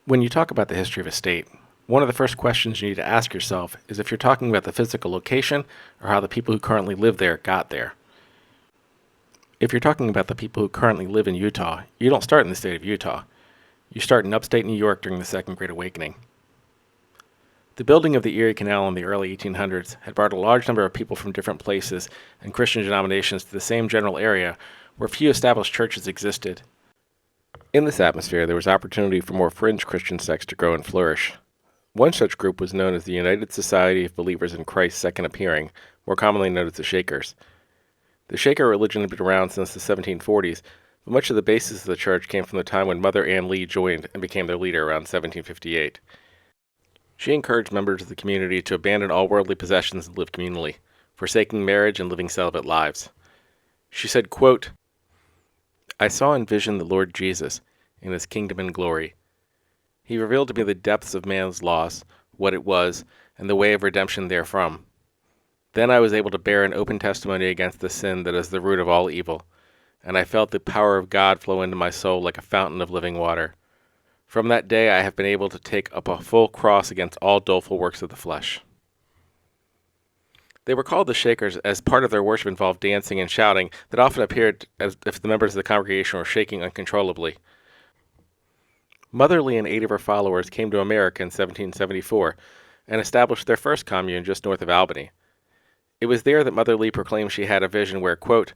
When you talk about the history of a state, one of the first questions you need to ask yourself is if you're talking about the physical location or how the people who currently live there got there. If you're talking about the people who currently live in Utah, you don't start in the state of Utah. You start in upstate New York during the Second Great Awakening. The building of the Erie Canal in the early 1800s had brought a large number of people from different places and Christian denominations to the same general area where few established churches existed. In this atmosphere, there was opportunity for more fringe Christian sects to grow and flourish. One such group was known as the United Society of Believers in Christ's Second Appearing, more commonly known as the Shakers. The Shaker religion had been around since the 1740s, but much of the basis of the church came from the time when Mother Ann Lee joined and became their leader around 1758. She encouraged members of the community to abandon all worldly possessions and live communally, forsaking marriage and living celibate lives. She said, quote, "I saw in vision the Lord Jesus in his kingdom and glory. He revealed to me the depths of man's loss, what it was, and the way of redemption therefrom. Then I was able to bear an open testimony against the sin that is the root of all evil, and I felt the power of God flow into my soul like a fountain of living water. From that day I have been able to take up a full cross against all doleful works of the flesh." They were called the Shakers as part of their worship involved dancing and shouting that often appeared as if the members of the congregation were shaking uncontrollably. Mother Lee and 8 of her followers came to America in 1774 and established their first commune just north of Albany. It was there that Mother Lee proclaimed she had a vision where, quote,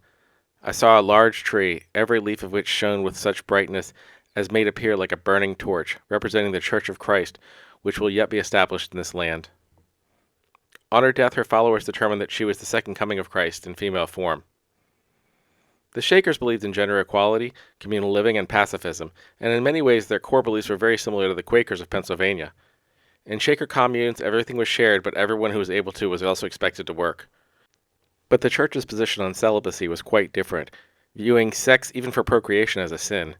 "I saw a large tree, every leaf of which shone with such brightness as made appear like a burning torch, representing the Church of Christ, which will yet be established in this land." On her death, her followers determined that she was the second coming of Christ in female form. The Shakers believed in gender equality, communal living, and pacifism, and in many ways their core beliefs were very similar to the Quakers of Pennsylvania. In Shaker communes, everything was shared, but everyone who was able to was also expected to work. But the church's position on celibacy was quite different, viewing sex, even for procreation, as a sin.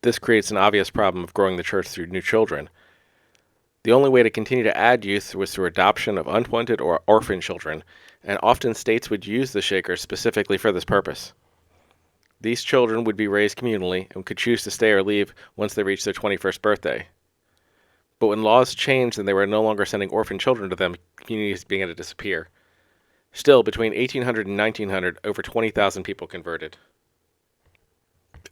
This creates an obvious problem of growing the church through new children. The only way to continue to add youth was through adoption of unwanted or orphan children, and often states would use the Shakers specifically for this purpose. These children would be raised communally and could choose to stay or leave once they reached their 21st birthday. But when laws changed and they were no longer sending orphan children to them, communities began to disappear. Still, between 1800 and 1900, over 20,000 people converted.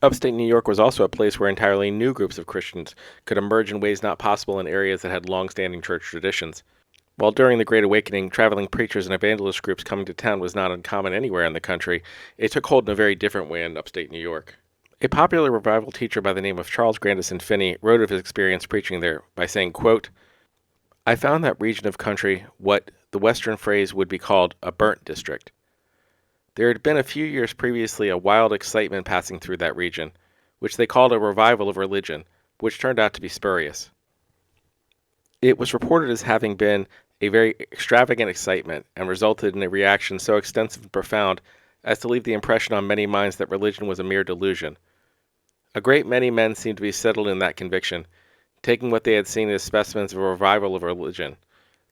Upstate New York was also a place where entirely new groups of Christians could emerge in ways not possible in areas that had long-standing church traditions. While during the Great Awakening, traveling preachers and evangelist groups coming to town was not uncommon anywhere in the country, it took hold in a very different way in upstate New York. A popular revival teacher by the name of Charles Grandison Finney wrote of his experience preaching there by saying, quote, "I found that region of country what the Western phrase would be called a burnt district. There had been a few years previously a wild excitement passing through that region, which they called a revival of religion, which turned out to be spurious. It was reported as having been a very extravagant excitement and resulted in a reaction so extensive and profound as to leave the impression on many minds that religion was a mere delusion. A great many men seemed to be settled in that conviction, taking what they had seen as specimens of a revival of religion.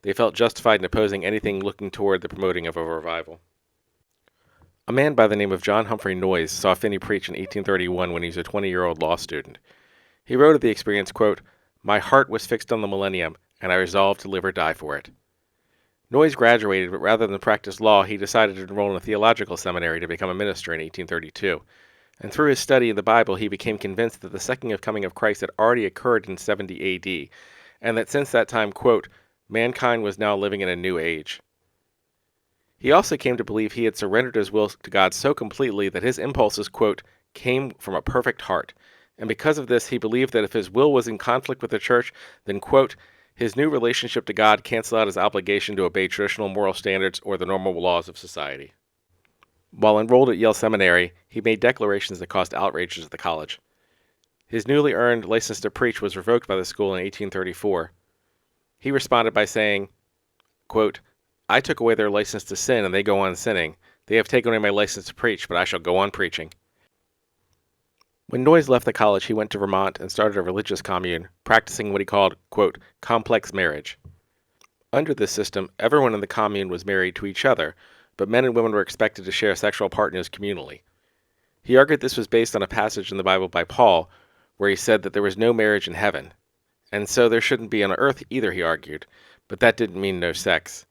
They felt justified in opposing anything looking toward the promoting of a revival." A man by the name of John Humphrey Noyes saw Finney preach in 1831 when he was a 20-year-old law student. He wrote of the experience, quote, "My heart was fixed on the millennium, and I resolved to live or die for it." Noyes graduated, but rather than practice law, he decided to enroll in a theological seminary to become a minister in 1832. And through his study of the Bible, he became convinced that the second coming of Christ had already occurred in 70 AD, and that since that time, quote, "mankind was now living in a new age." He also came to believe he had surrendered his will to God so completely that his impulses, quote, "came from a perfect heart." And because of this, he believed that if his will was in conflict with the church, then, quote, "his new relationship to God canceled out his obligation to obey traditional moral standards or the normal laws of society." While enrolled at Yale Seminary, he made declarations that caused outrages at the college. His newly earned license to preach was revoked by the school in 1834. He responded by saying, quote, "I took away their license to sin, and they go on sinning. They have taken away my license to preach, but I shall go on preaching." When Noyes left the college, he went to Vermont and started a religious commune, practicing what he called, quote, "complex marriage." Under this system, everyone in the commune was married to each other, but men and women were expected to share sexual partners communally. He argued this was based on a passage in the Bible by Paul, where he said that there was no marriage in heaven. and so there shouldn't be on Earth either, he argued, but that didn't mean no sex.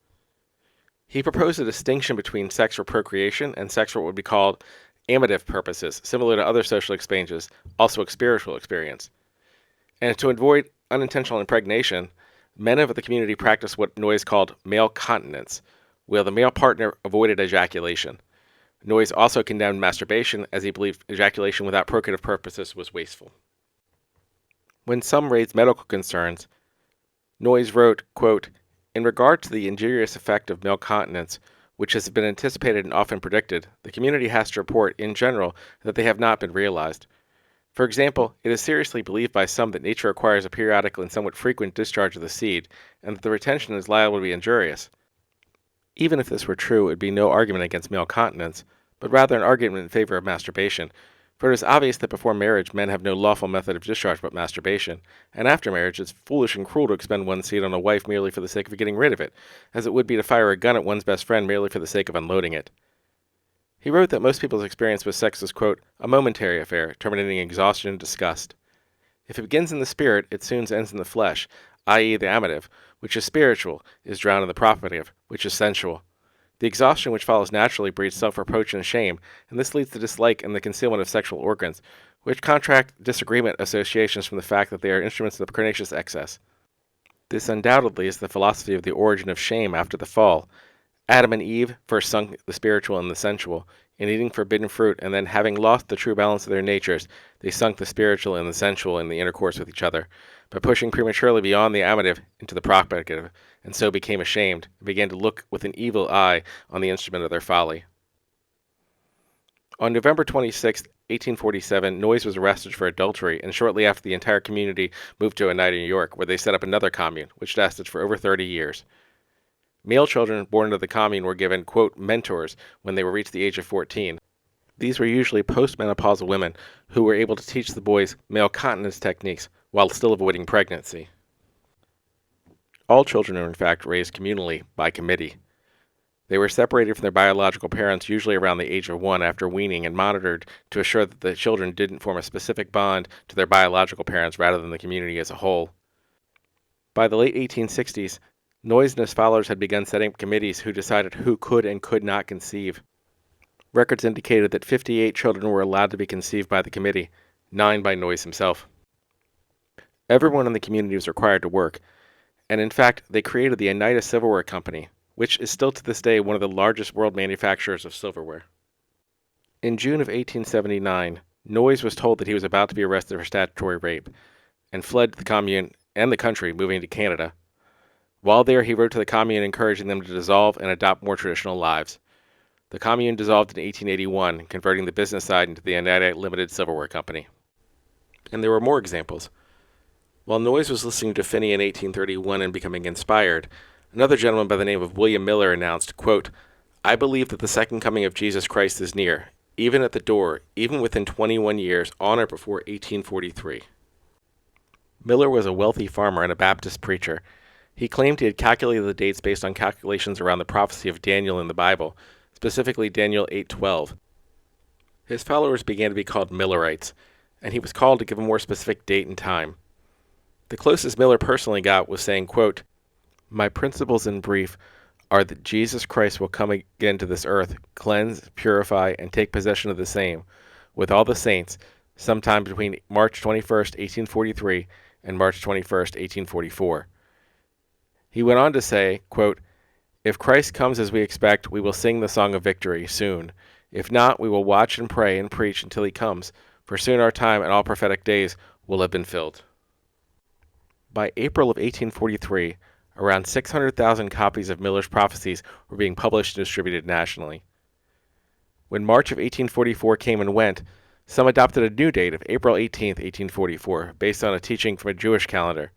He proposed a distinction between sex for procreation and sex for what would be called amative purposes, similar to other social exchanges, also a spiritual experience. And to avoid unintentional impregnation, men of the community practiced what Noyes called male continence, where the male partner avoided ejaculation. Noyes also condemned masturbation, as he believed ejaculation without procreative purposes was wasteful. When some raised medical concerns, Noyes wrote, quote, "In regard to the injurious effect of male continence, which has been anticipated and often predicted, the community has to report, in general, that they have not been realized. For example, it is seriously believed by some that nature requires a periodical and somewhat frequent discharge of the seed, and that the retention is liable to be injurious. Even if this were true, it would be no argument against male continence, but rather an argument in favor of masturbation, for it is obvious that before marriage men have no lawful method of discharge but masturbation, and after marriage it is foolish and cruel to expend one's seed on a wife merely for the sake of getting rid of it, as it would be to fire a gun at one's best friend merely for the sake of unloading it." He wrote that most people's experience with sex is, quote, "a momentary affair, terminating in exhaustion and disgust. If it begins in the spirit, it soon ends in the flesh, i.e. the amative, which is spiritual, is drowned in the propagative, which is sensual. The exhaustion which follows naturally breeds self-reproach and shame, and this leads to dislike and the concealment of sexual organs, which contract disagreement associations from the fact that they are instruments of pernicious excess. This undoubtedly is the philosophy of the origin of shame after the fall. Adam and Eve first sunk the spiritual and the sensual, in eating forbidden fruit, and then, having lost the true balance of their natures, they sunk the spiritual and the sensual in the intercourse with each other, by pushing prematurely beyond the amative into the propagative, and so became ashamed, and began to look with an evil eye on the instrument of their folly." On November 26, 1847, Noyes was arrested for adultery, and shortly after the entire community moved to Oneida, New York, where they set up another commune, which lasted for over 30 years. Male children born into the commune were given, quote, "mentors" when they were reached the age of 14. These were usually postmenopausal women who were able to teach the boys male continence techniques while still avoiding pregnancy. All children are in fact raised communally by committee. They were separated from their biological parents usually around the age of 1 after weaning and monitored to assure that the children didn't form a specific bond to their biological parents rather than the community as a whole. By the late 1860s, Noyes and his followers had begun setting up committees who decided who could and could not conceive. Records indicated that 58 children were allowed to be conceived by the committee, 9 by Noyes himself. Everyone in the community was required to work, and in fact they created the Oneida Silverware Company, which is still to this day one of the largest world manufacturers of silverware. In June of 1879, Noyes was told that he was about to be arrested for statutory rape, and fled the commune and the country, moving to Canada. While there, he wrote to the commune encouraging them to dissolve and adopt more traditional lives. The commune dissolved in 1881, converting the business side into the Oneida Limited Silverware Company. And there were more examples. While Noyes was listening to Finney in 1831 and becoming inspired, another gentleman by the name of William Miller announced, quote, "I believe that the second coming of Jesus Christ is near, even at the door, even within 21 years, on or before 1843. Miller was a wealthy farmer and a Baptist preacher. He claimed he had calculated the dates based on calculations around the prophecy of Daniel in the Bible, specifically Daniel 8:12. His followers began to be called Millerites, and he was called to give a more specific date and time. The closest Miller personally got was saying, quote, "My principles in brief are that Jesus Christ will come again to this earth, cleanse, purify, and take possession of the same, with all the saints, sometime between March 21st, 1843, and March 21st, 1844. He went on to say, quote, "If Christ comes as we expect, we will sing the song of victory soon. If not, we will watch and pray and preach until he comes, for soon our time and all prophetic days will have been filled." By April of 1843, around 600,000 copies of Miller's prophecies were being published and distributed nationally. When March of 1844 came and went, some adopted a new date of April 18th, 1844, based on a teaching from a Jewish calendar.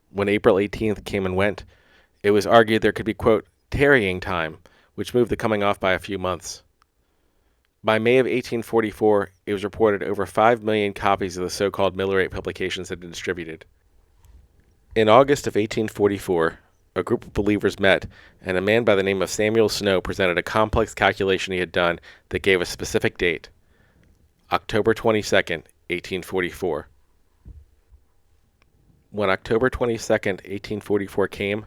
When April 18th came and went, it was argued there could be, quote, "tarrying time," which moved the coming off by a few months. By May of 1844, it was reported over 5 million copies of the so-called Millerite publications had been distributed. In August of 1844, a group of believers met, and a man by the name of Samuel Snow presented a complex calculation he had done that gave a specific date, October 22nd, 1844. When October 22nd, 1844 came,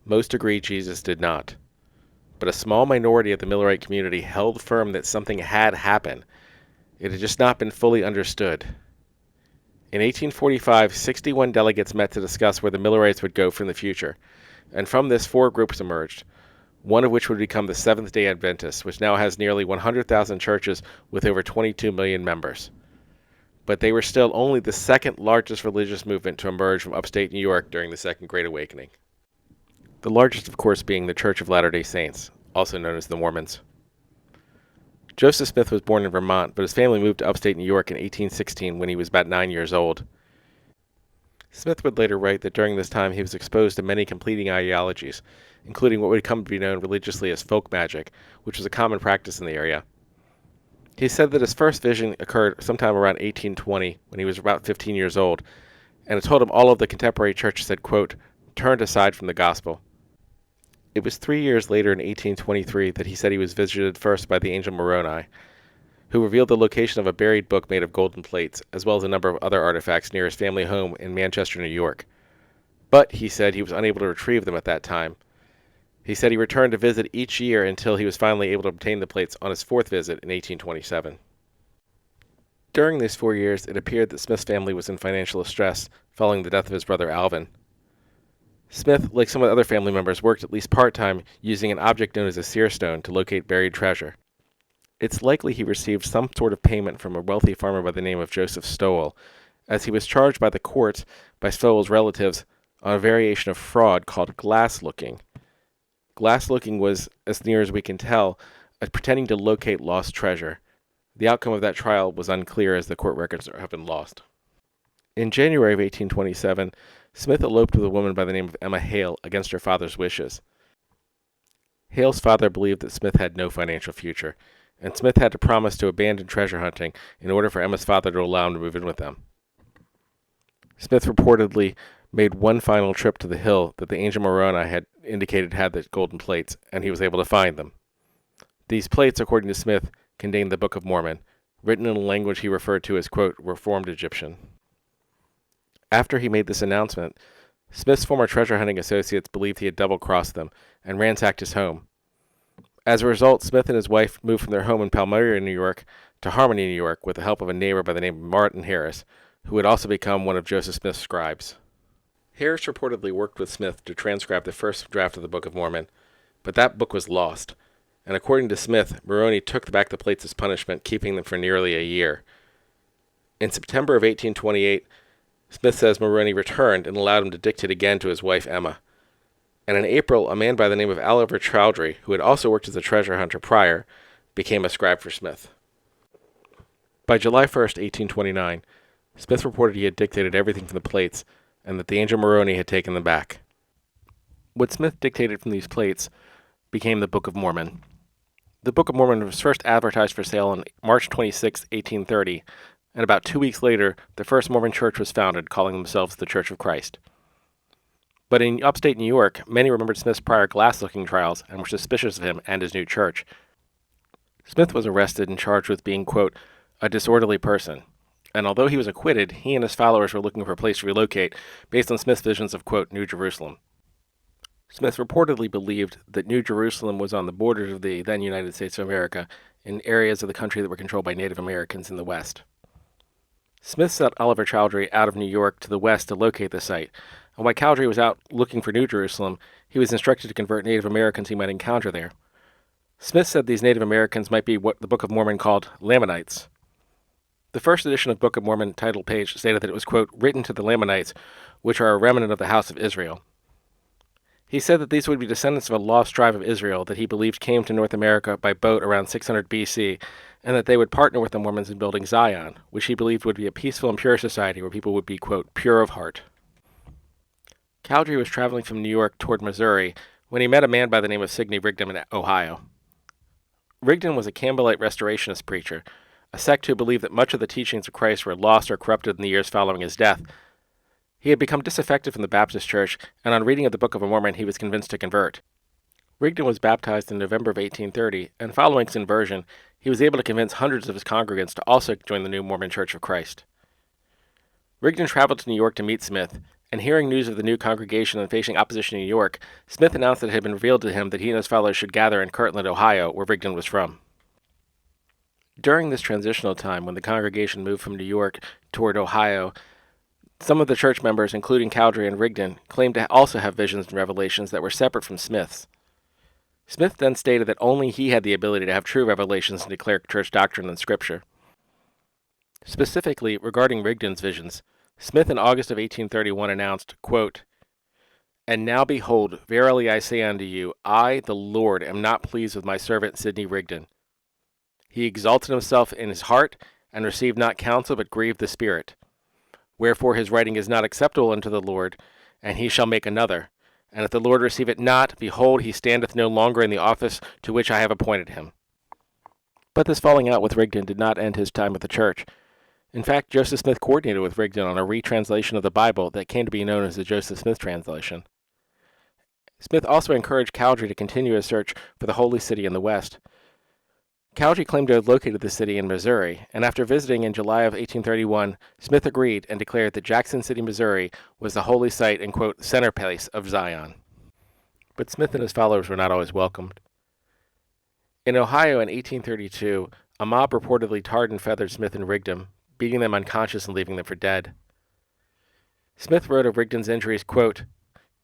most agreed Jesus did not. But a small minority of the Millerite community held firm that something had happened. It had just not been fully understood. In 1845, 61 delegates met to discuss where the Millerites would go from the future, and from this 4 groups emerged, one of which would become the Seventh-day Adventists, which now has nearly 100,000 churches with over 22 million members. But they were still only the second largest religious movement to emerge from upstate New York during the Second Great Awakening. The largest, of course, being the Church of Latter-day Saints, also known as the Mormons. Joseph Smith was born in Vermont, but his family moved to upstate New York in 1816 when he was about 9 years old. Smith would later write that during this time he was exposed to many completing ideologies, including what would come to be known religiously as folk magic, which was a common practice in the area. He said that his first vision occurred sometime around 1820 when he was about 15 years old, and it told him all of the contemporary churches had, quote, turned aside from the gospel. It was 3 years later in 1823 that he said he was visited first by the angel Moroni, who revealed the location of a buried book made of golden plates, as well as a number of other artifacts near his family home in Manchester, New York. But, he said, he was unable to retrieve them at that time. He said he returned to visit each year until he was finally able to obtain the plates on his 4th visit in 1827. During these 4 years, it appeared that Smith's family was in financial distress following the death of his brother Alvin. Smith, like some of the other family members, worked at least part-time using an object known as a seer stone to locate buried treasure. It's likely he received some sort of payment from a wealthy farmer by the name of Joseph Stowell, as he was charged by the court by Stowell's relatives on a variation of fraud called glass-looking. Glass-looking was, as near as we can tell, pretending to locate lost treasure. The outcome of that trial was unclear as the court records have been lost. In January of 1827, Smith eloped with a woman by the name of Emma Hale against her father's wishes. Hale's father believed that Smith had no financial future, and Smith had to promise to abandon treasure hunting in order for Emma's father to allow him to move in with them. Smith reportedly made one final trip to the hill that the angel Moroni had indicated had the golden plates, and he was able to find them. These plates, according to Smith, contained the Book of Mormon, written in a language he referred to as, quote, Reformed Egyptian. After he made this announcement, Smith's former treasure hunting associates believed he had double-crossed them and ransacked his home. As a result, Smith and his wife moved from their home in Palmyra, New York, to Harmony, New York, with the help of a neighbor by the name of Martin Harris, who had also become one of Joseph Smith's scribes. Harris reportedly worked with Smith to transcribe the first draft of the Book of Mormon, but that book was lost, and according to Smith, Moroni took back the plates as punishment, keeping them for nearly a year. In September of 1828, Smith says Moroni returned and allowed him to dictate again to his wife Emma. And in April, a man by the name of Oliver Chowdhury, who had also worked as a treasure hunter prior, became a scribe for Smith. By July 1st, 1829, Smith reported he had dictated everything from the plates, and that the angel Moroni had taken them back. What Smith dictated from these plates became the Book of Mormon. The Book of Mormon was first advertised for sale on March 26, 1830, and about 2 weeks later, the first Mormon church was founded, calling themselves the Church of Christ. But in upstate New York, many remembered Smith's prior glass-looking trials and were suspicious of him and his new church. Smith was arrested and charged with being, quote, a disorderly person, and although he was acquitted, he and his followers were looking for a place to relocate based on Smith's visions of, quote, New Jerusalem. Smith reportedly believed that New Jerusalem was on the borders of the then United States of America in areas of the country that were controlled by Native Americans in the West. Smith sent Oliver Chowdhury out of New York to the west to locate the site, and while Chowdhury was out looking for New Jerusalem, he was instructed to convert Native Americans he might encounter there. Smith said these Native Americans might be what the Book of Mormon called Lamanites. The first edition of Book of Mormon title page stated that it was, quote, written to the Lamanites, which are a remnant of the house of Israel. He said that these would be descendants of a lost tribe of Israel that he believed came to North America by boat around 600 BC, and that they would partner with the Mormons in building Zion, which he believed would be a peaceful and pure society where people would be, quote, pure of heart. Chowdhury was traveling from New York toward Missouri when he met a man by the name of Sidney Rigdon in Ohio. Rigdon was a Campbellite restorationist preacher, a sect who believed that much of the teachings of Christ were lost or corrupted in the years following his death. He had become disaffected from the Baptist Church, and on reading of the Book of Mormon, he was convinced to convert. Rigdon was baptized in November of 1830, and following his conversion, he was able to convince hundreds of his congregants to also join the new Mormon Church of Christ. Rigdon traveled to New York to meet Smith, and hearing news of the new congregation and facing opposition in New York, Smith announced that it had been revealed to him that he and his followers should gather in Kirtland, Ohio, where Rigdon was from. During this transitional time, when the congregation moved from New York toward Ohio, some of the church members, including Cowdery and Rigdon, claimed to also have visions and revelations that were separate from Smith's. Smith then stated that only he had the ability to have true revelations and declare church doctrine and scripture. Specifically, regarding Rigdon's visions, Smith in August of 1831 announced, quote, "And now behold, verily I say unto you, I, the Lord, am not pleased with my servant Sidney Rigdon. He exalted himself in his heart, and received not counsel, but grieved the Spirit. Wherefore his writing is not acceptable unto the Lord, and he shall make another. And if the Lord receive it not, behold, he standeth no longer in the office to which I have appointed him." But this falling out with Rigdon did not end his time with the church. In fact, Joseph Smith coordinated with Rigdon on a retranslation of the Bible that came to be known as the Joseph Smith translation. Smith also encouraged Cowdery to continue his search for the Holy City in the West. Cowdery claimed to have located the city in Missouri, and after visiting in July of 1831, Smith agreed and declared that Jackson City, Missouri was the holy site and, quote, center place of Zion. But Smith and his followers were not always welcomed. In Ohio in 1832, a mob reportedly tarred and feathered Smith and Rigdon, beating them unconscious and leaving them for dead. Smith wrote of Rigdon's injuries, quote,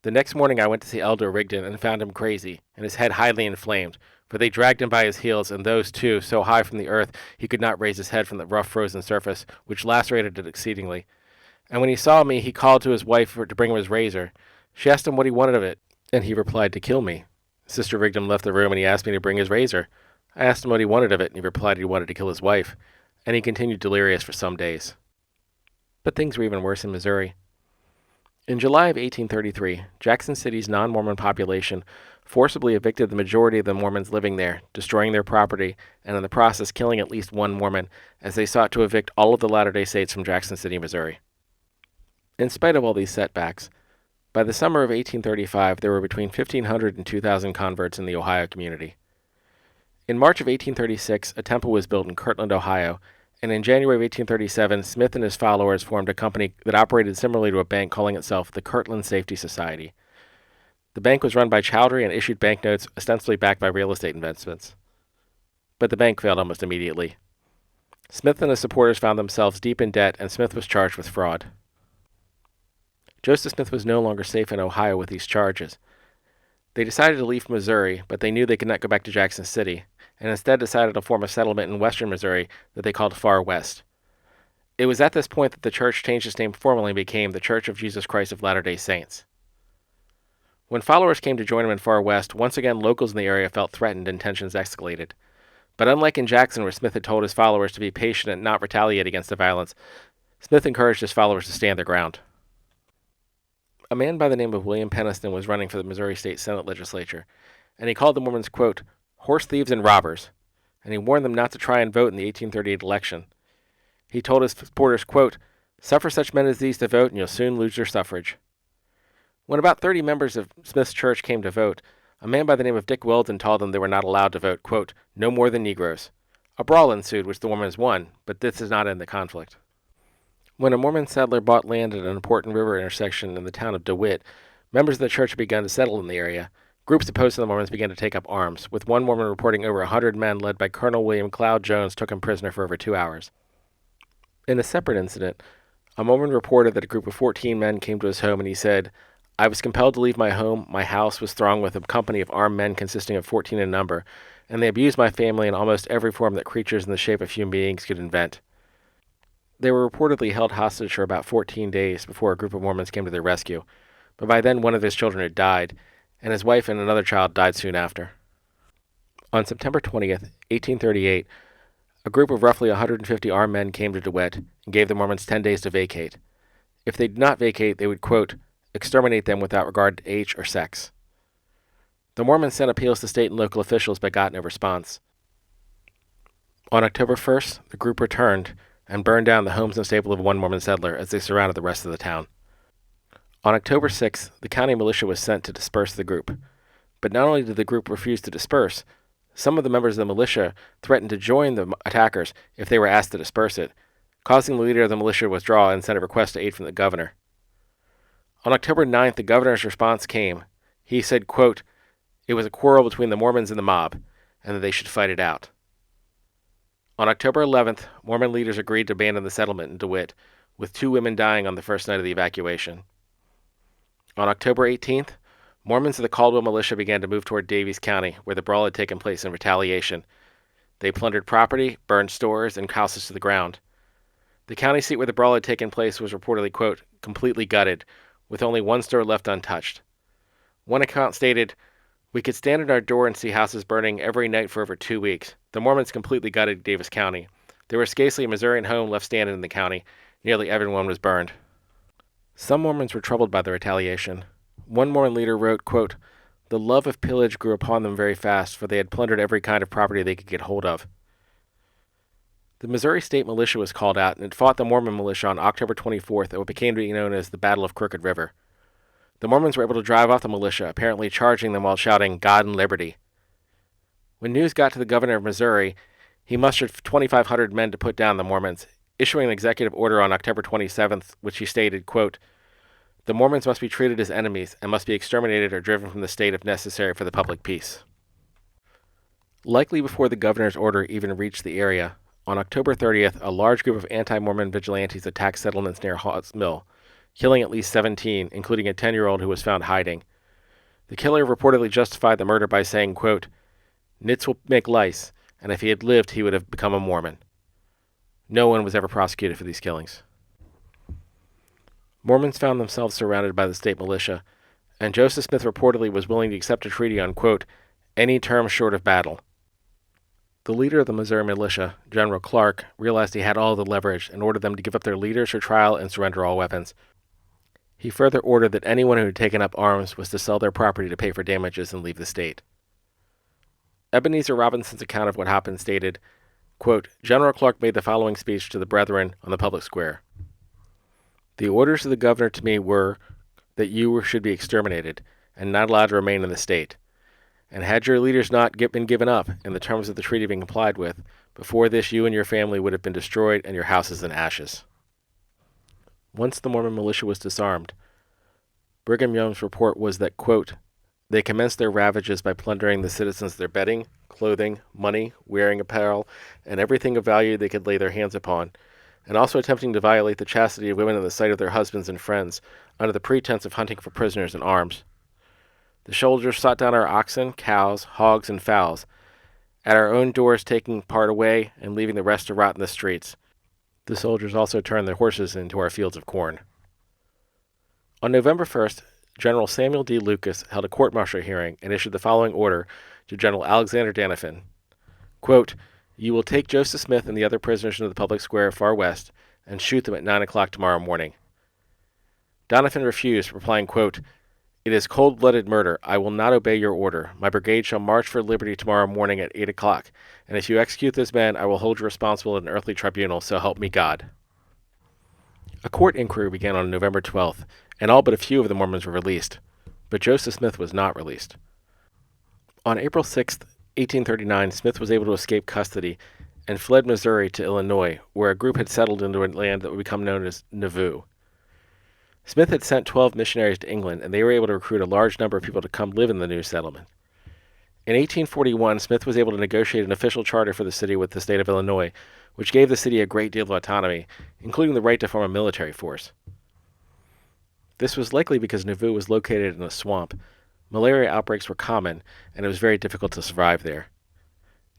"The next morning I went to see Elder Rigdon and found him crazy, and his head highly inflamed, for they dragged him by his heels, and those, too, so high from the earth he could not raise his head from the rough frozen surface, which lacerated it exceedingly. And when he saw me, he called to his wife to bring him his razor. She asked him what he wanted of it, and he replied to kill me. Sister Rigdon left the room, and he asked me to bring his razor. I asked him what he wanted of it, and he replied he wanted to kill his wife, and he continued delirious for some days." But things were even worse in Missouri. In July of 1833, Jackson City's non-Mormon population forcibly evicted the majority of the Mormons living there, destroying their property, and in the process killing at least one Mormon, as they sought to evict all of the Latter-day Saints from Jackson City, Missouri. In spite of all these setbacks, by the summer of 1835 there were between 1,500 and 2,000 converts in the Ohio community. In March of 1836, a temple was built in Kirtland, Ohio, and in January of 1837, Smith and his followers formed a company that operated similarly to a bank, calling itself the Kirtland Safety Society. The bank was run by Cowdery and issued banknotes ostensibly backed by real estate investments. But the bank failed almost immediately. Smith and his supporters found themselves deep in debt, and Smith was charged with fraud. Joseph Smith was no longer safe in Ohio with these charges. They decided to leave for Missouri, but they knew they could not go back to Jackson City, and instead decided to form a settlement in western Missouri that they called Far West. It was at this point that the church changed its name formally and became the Church of Jesus Christ of Latter-day Saints. When followers came to join him in Far West, once again locals in the area felt threatened and tensions escalated. But unlike in Jackson, where Smith had told his followers to be patient and not retaliate against the violence, Smith encouraged his followers to stand their ground. A man by the name of William Penniston was running for the Missouri State Senate legislature, and he called the Mormons, quote, horse thieves and robbers, and he warned them not to try and vote in the 1838 election. He told his supporters, quote, suffer such men as these to vote, and you'll soon lose your suffrage. When about 30 members of Smith's church came to vote, a man by the name of Dick Weldon told them they were not allowed to vote, quote, no more than Negroes. A brawl ensued, which the Mormons won, but this did not end the conflict. When a Mormon settler bought land at an important river intersection in the town of DeWitt, members of the church began to settle in the area. Groups opposed to the Mormons began to take up arms, with one Mormon reporting over 100 men led by Colonel William Cloud Jones took him prisoner for over 2 hours. In a separate incident, a Mormon reported that a group of 14 men came to his home and he said, I was compelled to leave my home. My house was thronged with a company of armed men consisting of 14 in number, and they abused my family in almost every form that creatures in the shape of human beings could invent. They were reportedly held hostage for about 14 days before a group of Mormons came to their rescue, but by then one of his children had died, and his wife and another child died soon after. On September 20th, 1838, a group of roughly 150 armed men came to DeWitt and gave the Mormons 10 days to vacate. If they did not vacate, they would, quote, exterminate them without regard to age or sex. The Mormons sent appeals to state and local officials but got no response. On October 1st, the group returned and burned down the homes and stable of one Mormon settler as they surrounded the rest of the town. On October 6th, the county militia was sent to disperse the group. But not only did the group refuse to disperse, some of the members of the militia threatened to join the attackers if they were asked to disperse it, causing the leader of the militia to withdraw and send a request to aid from the governor. On October 9th, the governor's response came. He said, quote, "It was a quarrel between the Mormons and the mob, and that they should fight it out." On October 11th, Mormon leaders agreed to abandon the settlement in DeWitt, with 2 women dying on the first night of the evacuation. On October 18th, Mormons of the Caldwell militia began to move toward Daviess County, where the brawl had taken place in retaliation. They plundered property, burned stores, and houses to the ground. The county seat where the brawl had taken place was reportedly, quote, "completely gutted, with only 1 store left untouched." One account stated, "We could stand at our door and see houses burning every night for over 2 weeks. The Mormons completely gutted Daviess County. There was scarcely a Missourian home left standing in the county. Nearly everyone was burned." Some Mormons were troubled by the retaliation. One Mormon leader wrote, quote, "The love of pillage grew upon them very fast, for they had plundered every kind of property they could get hold of." The Missouri State Militia was called out, and it fought the Mormon militia on October 24th at what became to be known as the Battle of Crooked River. The Mormons were able to drive off the militia, apparently charging them while shouting, "God and liberty." When news got to the governor of Missouri, he mustered 2,500 men to put down the Mormons, issuing an executive order on October 27th, which he stated, quote, "The Mormons must be treated as enemies and must be exterminated or driven from the state if necessary for the public peace." Likely before the governor's order even reached the area, on October 30th, a large group of anti-Mormon vigilantes attacked settlements near Hawes Mill, killing at least 17, including a 10-year-old who was found hiding. The killer reportedly justified the murder by saying, quote, "Nits will make lice, and if he had lived, he would have become a Mormon." No one was ever prosecuted for these killings. Mormons found themselves surrounded by the state militia, and Joseph Smith reportedly was willing to accept a treaty on, quote, "any term short of battle." The leader of the Missouri militia, General Clark, realized he had all the leverage and ordered them to give up their leaders for trial and surrender all weapons. He further ordered that anyone who had taken up arms was to sell their property to pay for damages and leave the state. Ebenezer Robinson's account of what happened stated, quote, "General Clark made the following speech to the brethren on the public square. The orders of the governor to me were that you should be exterminated and not allowed to remain in the state. And had your leaders not been given up and the terms of the treaty been complied with, before this you and your family would have been destroyed and your houses in ashes." Once the Mormon militia was disarmed, Brigham Young's report was that, quote, "they commenced their ravages by plundering the citizens of their bedding, clothing, money, wearing apparel, and everything of value they could lay their hands upon, and also attempting to violate the chastity of women in the sight of their husbands and friends, under the pretense of hunting for prisoners and arms. The soldiers sought down our oxen, cows, hogs, and fowls, at our own doors taking part away and leaving the rest to rot in the streets. The soldiers also turned their horses into our fields of corn." On November 1st, General Samuel D. Lucas held a court-martial hearing and issued the following order to General Alexander Danifin. Quote, "You will take Joseph Smith and the other prisoners into the public square far west and shoot them at 9 o'clock tomorrow morning." Danifin refused, replying, quote, "It is cold-blooded murder. I will not obey your order. My brigade shall march for liberty tomorrow morning at 8 o'clock, and if you execute those men, I will hold you responsible at an earthly tribunal, so help me God." A court inquiry began on November 12th, and all but a few of the Mormons were released, but Joseph Smith was not released. On April 6, 1839, Smith was able to escape custody and fled Missouri to Illinois, where a group had settled into a land that would become known as Nauvoo. Smith had sent 12 missionaries to England, and they were able to recruit a large number of people to come live in the new settlement. In 1841, Smith was able to negotiate an official charter for the city with the state of Illinois, which gave the city a great deal of autonomy, including the right to form a military force. This was likely because Nauvoo was located in a swamp. Malaria outbreaks were common, and it was very difficult to survive there.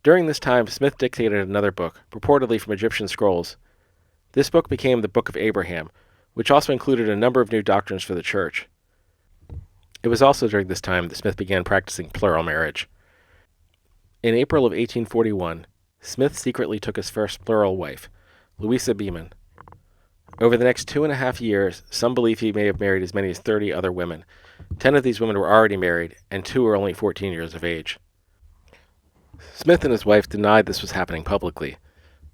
During this time, Smith dictated another book, purportedly from Egyptian scrolls. This book became the Book of Abraham, which also included a number of new doctrines for the church. It was also during this time that Smith began practicing plural marriage. In April of 1841, Smith secretly took his first plural wife, Louisa Beeman. Over the next 2.5 years, some believe he may have married as many as 30 other women. 10 of these women were already married, and 2 were only 14 years of age. Smith and his wife denied this was happening publicly,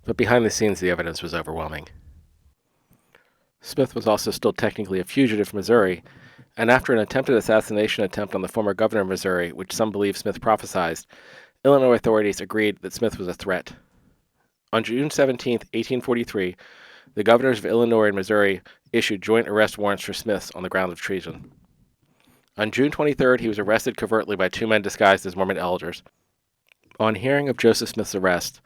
but behind the scenes the evidence was overwhelming. Smith was also still technically a fugitive from Missouri, and after an attempted assassination attempt on the former governor of Missouri, which some believe Smith prophesied, Illinois authorities agreed that Smith was a threat. On June 17, 1843, the governors of Illinois and Missouri issued joint arrest warrants for Smith on the ground of treason. On June 23rd, he was arrested covertly by two men disguised as Mormon elders. On hearing of Joseph Smith's arrest,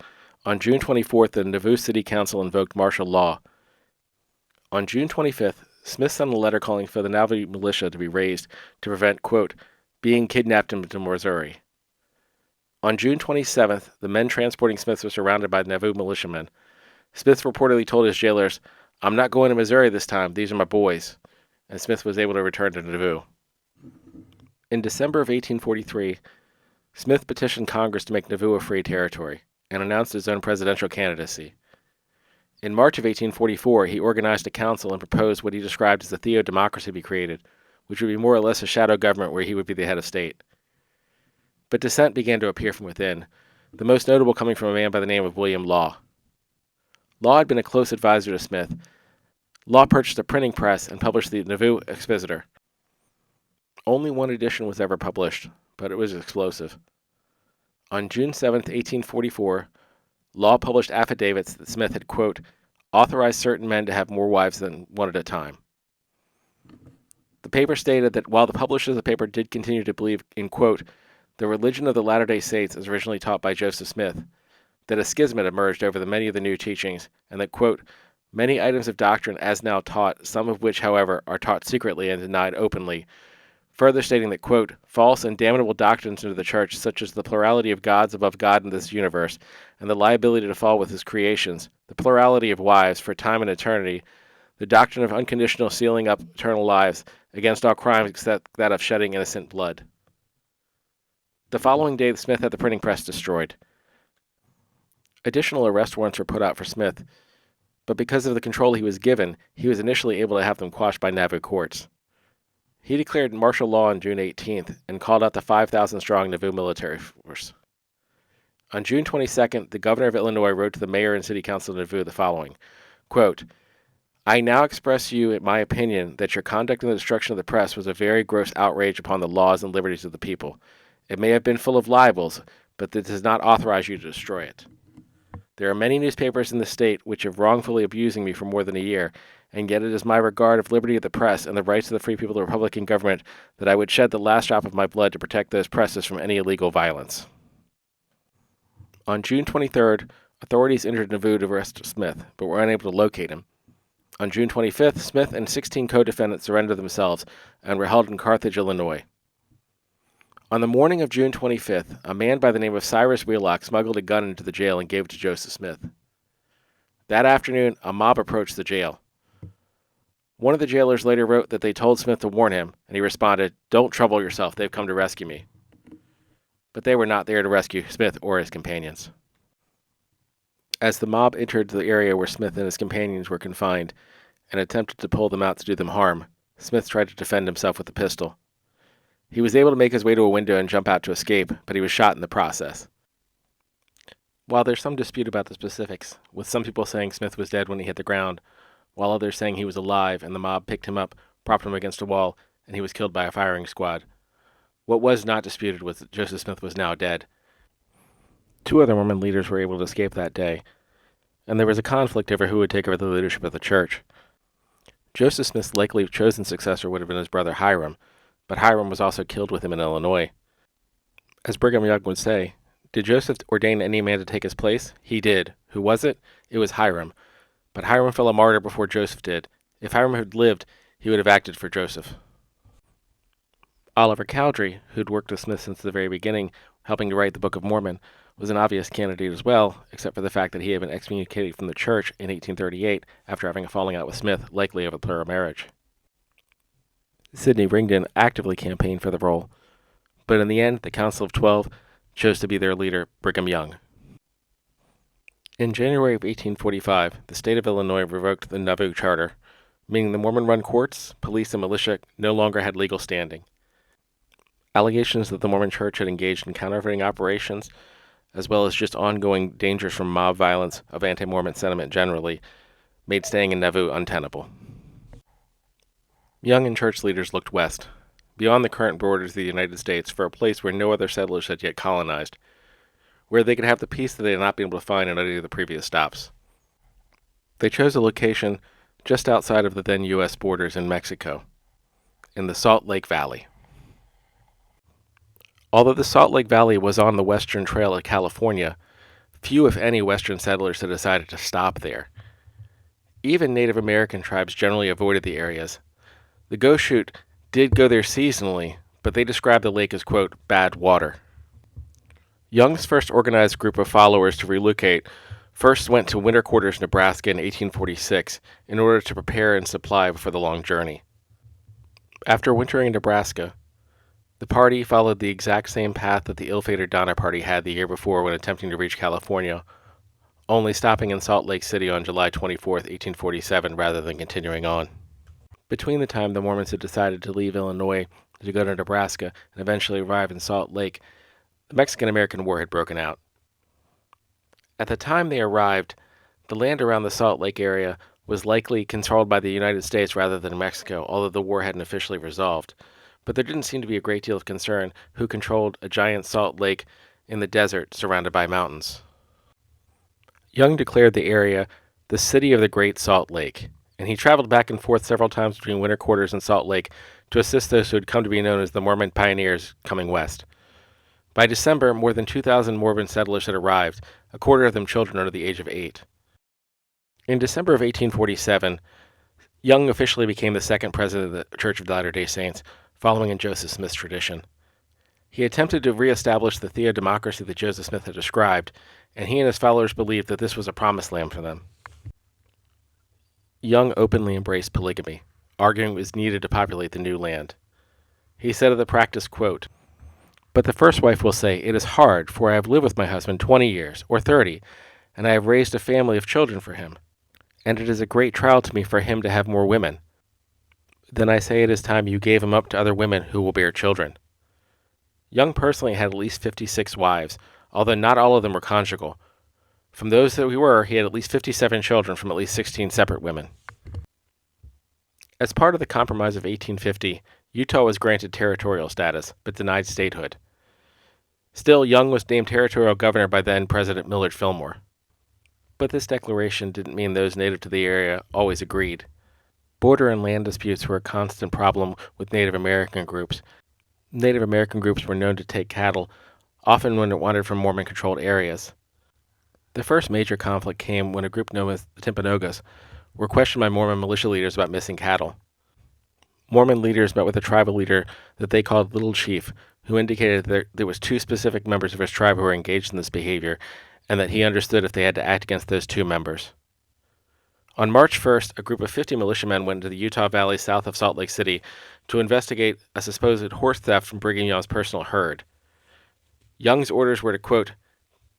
on June 24th, the Nauvoo City Council invoked martial law. On June 25th, Smith sent a letter calling for the Nauvoo militia to be raised to prevent, quote, being kidnapped into Missouri. On June 27th, the men transporting Smith were surrounded by Nauvoo militiamen. Smith reportedly told his jailers, "I'm not going to Missouri this time, these are my boys," and Smith was able to return to Nauvoo. In December of 1843, Smith petitioned Congress to make Nauvoo a free territory and announced his own presidential candidacy. In March of 1844, he organized a council and proposed what he described as a theo-democracy be created, which would be more or less a shadow government where he would be the head of state. But dissent began to appear from within, the most notable coming from a man by the name of William Law. Law had been a close advisor to Smith. Law purchased a printing press and published the Nauvoo Expositor. Only one edition was ever published, but it was explosive. On June 7, 1844, Law published affidavits that Smith had, quote, authorized certain men to have more wives than one at a time. The paper stated that while the publishers of the paper did continue to believe in, quote, the religion of the Latter-day Saints as originally taught by Joseph Smith, that a schism had emerged over the many of the new teachings, and that, quote, many items of doctrine as now taught, some of which, however, are taught secretly and denied openly, further stating that, quote, false and damnable doctrines into the church, such as the plurality of gods above God in this universe, and the liability to fall with his creations, the plurality of wives for time and eternity, the doctrine of unconditional sealing up eternal lives against all crimes except that of shedding innocent blood. The following day, Smith had the printing press destroyed. Additional arrest warrants were put out for Smith, but because of the control he was given, he was initially able to have them quashed by Nauvoo courts. He declared martial law on June 18th and called out the 5,000-strong Nauvoo military force. On June 22nd, the governor of Illinois wrote to the mayor and city council of Nauvoo the following, quote, I now express to you my opinion that your conduct in the destruction of the press was a very gross outrage upon the laws and liberties of the people. It may have been full of libels, but that does not authorize you to destroy it. There are many newspapers in the state which have wrongfully abusing me for more than a year, and yet it is my regard of liberty of the press and the rights of the free people of the Republican government that I would shed the last drop of my blood to protect those presses from any illegal violence. On June 23rd, authorities entered Nauvoo to arrest Smith, but were unable to locate him. On June 25th, Smith and 16 co-defendants surrendered themselves and were held in Carthage, Illinois. On the morning of June 25th, a man by the name of Cyrus Wheelock smuggled a gun into the jail and gave it to Joseph Smith. That afternoon, a mob approached the jail. One of the jailers later wrote that they told Smith to warn him, and he responded, "Don't trouble yourself, they've come to rescue me." But they were not there to rescue Smith or his companions. As the mob entered the area where Smith and his companions were confined and attempted to pull them out to do them harm, Smith tried to defend himself with a pistol. He was able to make his way to a window and jump out to escape, but he was shot in the process. While there's some dispute about the specifics, with some people saying Smith was dead when he hit the ground, while others saying he was alive and the mob picked him up, propped him against a wall, and he was killed by a firing squad. What was not disputed was that Joseph Smith was now dead. Two other Mormon leaders were able to escape that day, and there was a conflict over who would take over the leadership of the church. Joseph Smith's likely chosen successor would have been his brother Hiram, but Hiram was also killed with him in Illinois. As Brigham Young would say, did Joseph ordain any man to take his place? He did. Who was it? It was Hiram. But Hiram fell a martyr before Joseph did. If Hiram had lived, he would have acted for Joseph. Oliver Cowdery, who'd worked with Smith since the very beginning, helping to write the Book of Mormon, was an obvious candidate as well, except for the fact that he had been excommunicated from the church in 1838 after having a falling out with Smith, likely of a plural marriage. Sidney Rigdon actively campaigned for the role, but in the end, the Council of 12 chose to be their leader, Brigham Young. In January of 1845, the state of Illinois revoked the Nauvoo Charter, meaning the Mormon-run courts, police, and militia no longer had legal standing. Allegations that the Mormon Church had engaged in counterfeiting operations, as well as just ongoing dangers from mob violence of anti-Mormon sentiment generally, made staying in Nauvoo untenable. Young and church leaders looked west, beyond the current borders of the United States, for a place where no other settlers had yet colonized, where they could have the peace that they had not been able to find in any of the previous stops. They chose a location just outside of the then U.S. borders in Mexico, in the Salt Lake Valley. Although the Salt Lake Valley was on the Western Trail of California, few, if any, Western settlers had decided to stop there. Even Native American tribes generally avoided the areas. The Goshute did go there seasonally, but they described the lake as, quote, bad water. Young's first organized group of followers to relocate first went to winter quarters, Nebraska in 1846 in order to prepare and supply for the long journey. After wintering in Nebraska, the party followed the exact same path that the ill-fated Donner Party had the year before when attempting to reach California, only stopping in Salt Lake City on July 24, 1847, rather than continuing on. Between the time the Mormons had decided to leave Illinois to go to Nebraska and eventually arrive in Salt Lake, the Mexican-American War had broken out. At the time they arrived, the land around the Salt Lake area was likely controlled by the United States rather than Mexico, although the war hadn't officially resolved. But there didn't seem to be a great deal of concern who controlled a giant salt lake in the desert surrounded by mountains. Young declared the area the City of the Great Salt Lake, and he traveled back and forth several times between winter quarters and Salt Lake to assist those who had come to be known as the Mormon pioneers coming west. By December, more than 2,000 Mormon settlers had arrived, a quarter of them children under the age of 8. In December of 1847, Young officially became the second president of the Church of Latter-day Saints, following in Joseph Smith's tradition. He attempted to reestablish the theodemocracy that Joseph Smith had described, and he and his followers believed that this was a promised land for them. Young openly embraced polygamy, arguing it was needed to populate the new land. He said of the practice, quote, "But the first wife will say, 'It is hard, for I have lived with my husband 20 years, or 30, and I have raised a family of children for him. And it is a great trial to me for him to have more women. Then I say it is time you gave him up to other women who will bear children.'" Young personally had at least 56 wives, although not all of them were conjugal. From those that he had at least 57 children from at least 16 separate women. As part of the Compromise of 1850, Utah was granted territorial status, but denied statehood. Still, Young was named territorial governor by then-President Millard Fillmore. But this declaration didn't mean those native to the area always agreed. Border and land disputes were a constant problem with Native American groups. Native American groups were known to take cattle, often when it wandered from Mormon-controlled areas. The first major conflict came when a group known as the Timpanogos were questioned by Mormon militia leaders about missing cattle. Mormon leaders met with a tribal leader that they called Little Chief, who indicated that there was 2 specific members of his tribe who were engaged in this behavior, and that he understood if they had to act against those 2 members. On March 1st, a group of 50 militiamen went into the Utah Valley south of Salt Lake City to investigate a supposed horse theft from Brigham Young's personal herd. Young's orders were to, quote,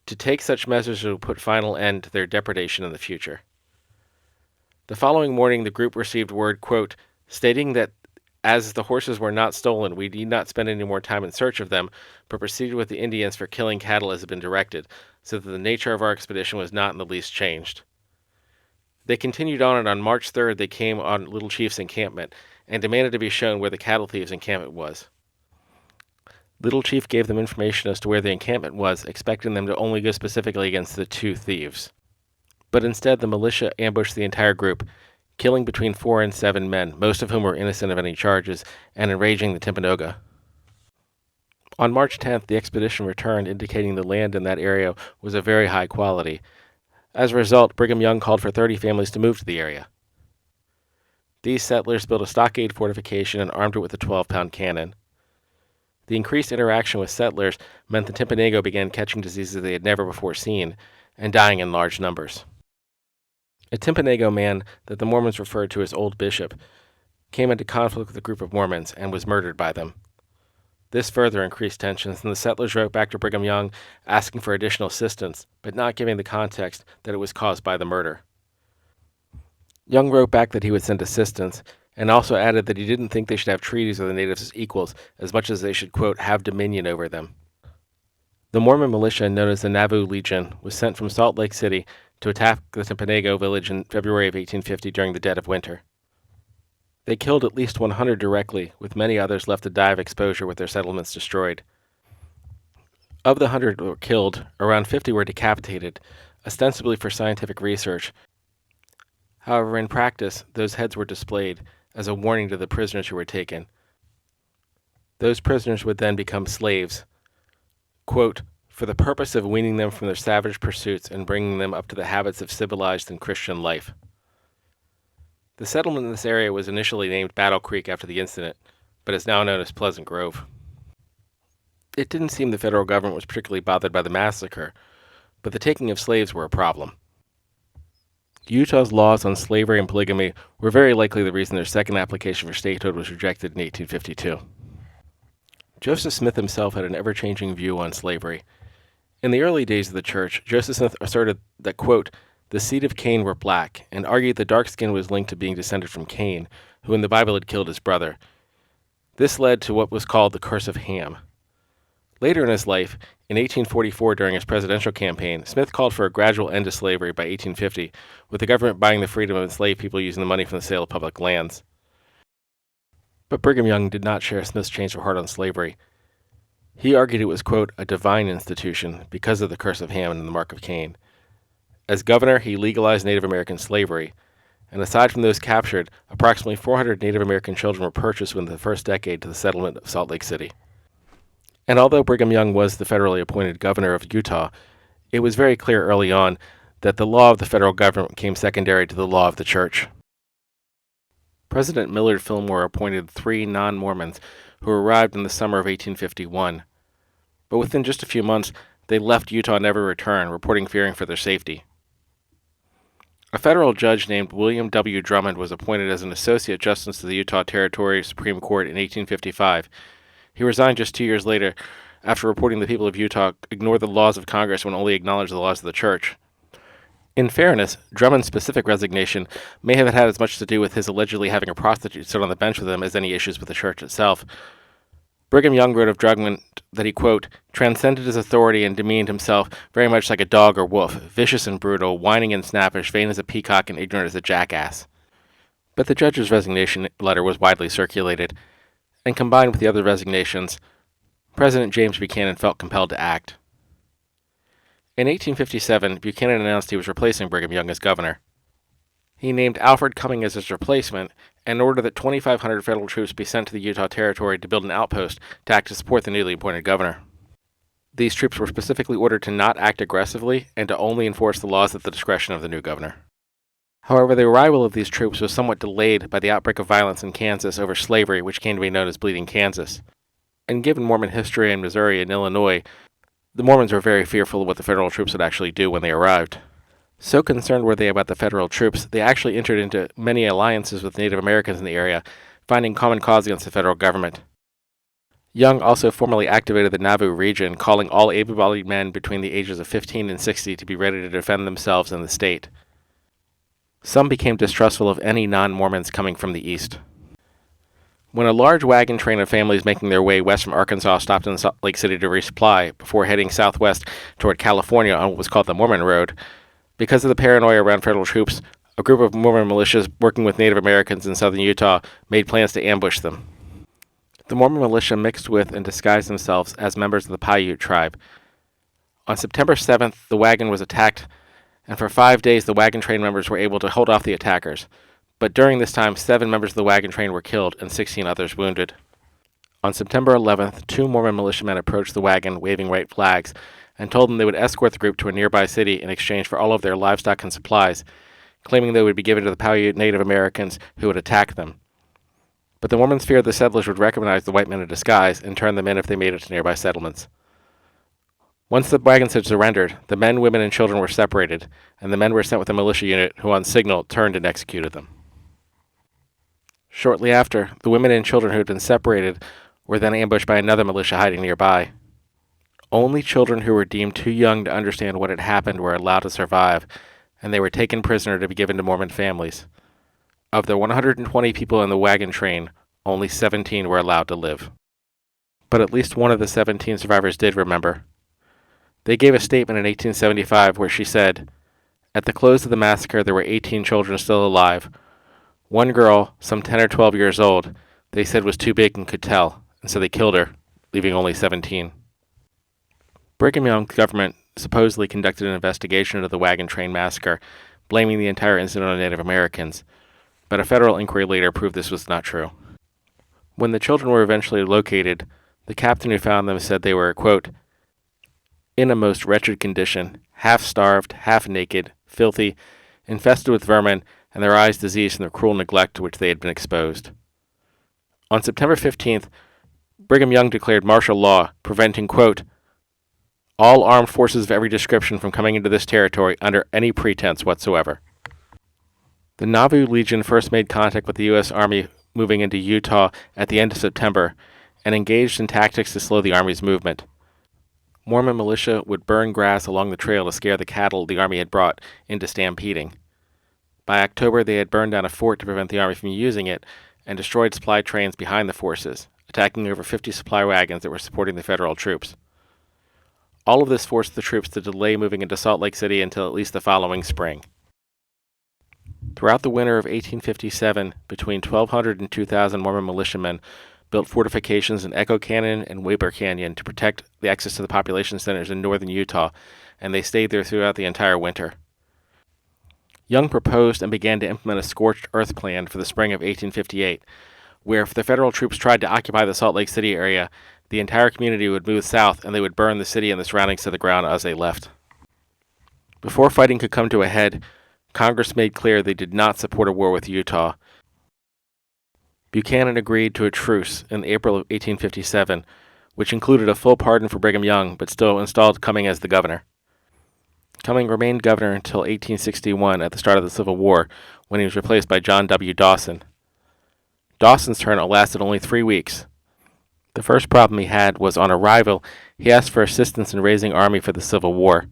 "to take such measures as will put final end to their depredation in the future." The following morning, the group received word, quote, stating that as the horses were not stolen, we need not spend any more time in search of them, but proceeded with the Indians for killing cattle as had been directed, so that the nature of our expedition was not in the least changed. They continued on, and on March 3rd they came on Little Chief's encampment, and demanded to be shown where the cattle thieves' encampment was. Little Chief gave them information as to where the encampment was, expecting them to only go specifically against the 2 thieves. But instead the militia ambushed the entire group, killing between 4 and 7 men, most of whom were innocent of any charges, and enraging the Timpanogos. On March 10th, the expedition returned, indicating the land in that area was of very high quality. As a result, Brigham Young called for 30 families to move to the area. These settlers built a stockade fortification and armed it with a 12-pound cannon. The increased interaction with settlers meant the Timpanogos began catching diseases they had never before seen, and dying in large numbers. A Timpanogos man that the Mormons referred to as Old Bishop came into conflict with a group of Mormons and was murdered by them. This further increased tensions, and the settlers wrote back to Brigham Young asking for additional assistance, but not giving the context that it was caused by the murder. Young wrote back that he would send assistance, and also added that he didn't think they should have treaties with the natives as equals, as much as they should, quote, have dominion over them. The Mormon militia, known as the Nauvoo Legion, was sent from Salt Lake City to attack the Timpanogos village in February of 1850 during the dead of winter. They killed at least 100 directly, with many others left to die of exposure with their settlements destroyed. Of the 100 that were killed, around 50 were decapitated, ostensibly for scientific research, However, in practice, those heads were displayed as a warning to the prisoners who were taken. Those prisoners would then become slaves, quote, for the purpose of weaning them from their savage pursuits and bringing them up to the habits of civilized and Christian life. The settlement in this area was initially named Battle Creek after the incident, but is now known as Pleasant Grove. It didn't seem the federal government was particularly bothered by the massacre, but the taking of slaves were a problem. Utah's laws on slavery and polygamy were very likely the reason their second application for statehood was rejected in 1852. Joseph Smith himself had an ever-changing view on slavery. In the early days of the church, Joseph Smith asserted that, quote, the seed of Cain were black, and argued the dark skin was linked to being descended from Cain, who in the Bible had killed his brother. This led to what was called the curse of Ham. Later in his life, in 1844 during his presidential campaign, Smith called for a gradual end to slavery by 1850, with the government buying the freedom of enslaved people using the money from the sale of public lands. But Brigham Young did not share Smith's change of heart on slavery. He argued it was, quote, a divine institution because of the curse of Ham and the mark of Cain. As governor, he legalized Native American slavery, and aside from those captured, approximately 400 Native American children were purchased within the first decade to the settlement of Salt Lake City. And although Brigham Young was the federally appointed governor of Utah, it was very clear early on that the law of the federal government came secondary to the law of the church. President Millard Fillmore appointed 3 non-Mormons who arrived in the summer of 1851. But within just a few months, they left Utah and never returned, reporting fearing for their safety. A federal judge named William W. Drummond was appointed as an associate justice to the Utah Territory Supreme Court in 1855. He resigned just 2 years later after reporting the people of Utah ignored the laws of Congress when only acknowledged the laws of the church. In fairness, Drummond's specific resignation may have had as much to do with his allegedly having a prostitute sit on the bench with him as any issues with the church itself. Brigham Young wrote of Drummond that he, quote, transcended his authority and demeaned himself very much like a dog or wolf, vicious and brutal, whining and snappish, vain as a peacock and ignorant as a jackass. But the judge's resignation letter was widely circulated, and combined with the other resignations, President James Buchanan felt compelled to act. In 1857, Buchanan announced he was replacing Brigham Young as governor. He named Alfred Cumming as his replacement and ordered that 2,500 federal troops be sent to the Utah Territory to build an outpost to act to support the newly appointed governor. These troops were specifically ordered to not act aggressively and to only enforce the laws at the discretion of the new governor. However, the arrival of these troops was somewhat delayed by the outbreak of violence in Kansas over slavery, which came to be known as Bleeding Kansas. And given Mormon history in Missouri and Illinois, the Mormons were very fearful of what the federal troops would actually do when they arrived. So concerned were they about the federal troops, they actually entered into many alliances with Native Americans in the area, finding common cause against the federal government. Young also formally activated the Nauvoo region, calling all able-bodied men between the ages of 15 and 60 to be ready to defend themselves and the state. Some became distrustful of any non-Mormons coming from the east. When a large wagon train of families making their way west from Arkansas stopped in Salt Lake City to resupply before heading southwest toward California on what was called the Mormon Road, because of the paranoia around federal troops, a group of Mormon militias working with Native Americans in southern Utah made plans to ambush them. The Mormon militia mixed with and disguised themselves as members of the Paiute tribe. On September 7th, the wagon was attacked, and for 5 days the wagon train members were able to hold off the attackers. But during this time, 7 members of the wagon train were killed and 16 others wounded. On September 11th, 2 Mormon militiamen approached the wagon waving white flags and told them they would escort the group to a nearby city in exchange for all of their livestock and supplies, claiming they would be given to the Paiute Native Americans who would attack them. But the Mormons feared the settlers would recognize the white men in disguise and turn them in if they made it to nearby settlements. Once the wagons had surrendered, the men, women, and children were separated, and the men were sent with a militia unit who, on signal, turned and executed them. Shortly after, the women and children who had been separated were then ambushed by another militia hiding nearby. Only children who were deemed too young to understand what had happened were allowed to survive, and they were taken prisoner to be given to Mormon families. Of the 120 people in the wagon train, only 17 were allowed to live. But at least one of the 17 survivors did remember. They gave a statement in 1875 where she said, "At the close of the massacre, there were 18 children still alive. One girl, some 10 or 12 years old, they said was too big and could tell, and so they killed her, leaving only 17. Brigham Young's government supposedly conducted an investigation into the wagon train massacre, blaming the entire incident on Native Americans, but a federal inquiry later proved this was not true. When the children were eventually located, the captain who found them said they were, quote, in a most wretched condition, half-starved, half-naked, filthy, infested with vermin, and their eyes diseased from the cruel neglect to which they had been exposed. On September 15th, Brigham Young declared martial law, preventing, quote, all armed forces of every description from coming into this territory under any pretense whatsoever. The Nauvoo Legion first made contact with the U.S. Army moving into Utah at the end of September and engaged in tactics to slow the Army's movement. Mormon militia would burn grass along the trail to scare the cattle the Army had brought into stampeding. By October, they had burned down a fort to prevent the Army from using it and destroyed supply trains behind the forces, attacking over 50 supply wagons that were supporting the federal troops. All of this forced the troops to delay moving into Salt Lake City until at least the following spring. Throughout the winter of 1857, between 1,200 and 2,000 Mormon militiamen built fortifications in Echo Canyon and Weber Canyon to protect the access to the population centers in northern Utah, and they stayed there throughout the entire winter. Young proposed and began to implement a scorched earth plan for the spring of 1858, where if the federal troops tried to occupy the Salt Lake City area, the entire community would move south and they would burn the city and the surroundings to the ground as they left. Before fighting could come to a head, Congress made clear they did not support a war with Utah. Buchanan agreed to a truce in April of 1857, which included a full pardon for Brigham Young, but still installed Cumming as the governor. Cumming remained governor until 1861 at the start of the Civil War, when he was replaced by John W. Dawson. Dawson's term lasted only 3 weeks. The first problem he had was on arrival, he asked for assistance in raising army for the Civil War.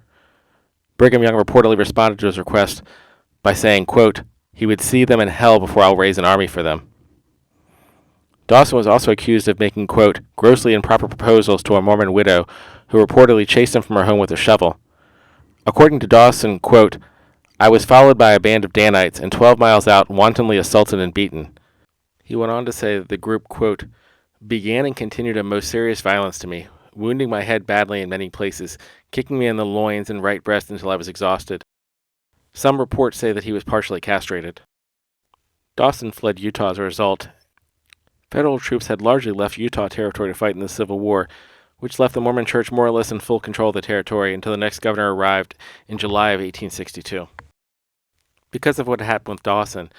Brigham Young reportedly responded to his request by saying, quote, he would see them in hell before I'll raise an army for them. Dawson was also accused of making, quote, grossly improper proposals to a Mormon widow who reportedly chased him from her home with a shovel. According to Dawson, quote, I was followed by a band of Danites and 12 miles out wantonly assaulted and beaten. He went on to say that the group, quote, began and continued a most serious violence to me, wounding my head badly in many places, kicking me in the loins and right breast until I was exhausted. Some reports say that he was partially castrated. Dawson fled Utah as a result. Federal troops had largely left Utah territory to fight in the Civil War, which left the Mormon Church more or less in full control of the territory until the next governor arrived in July of 1862. Because of what happened with Dawson,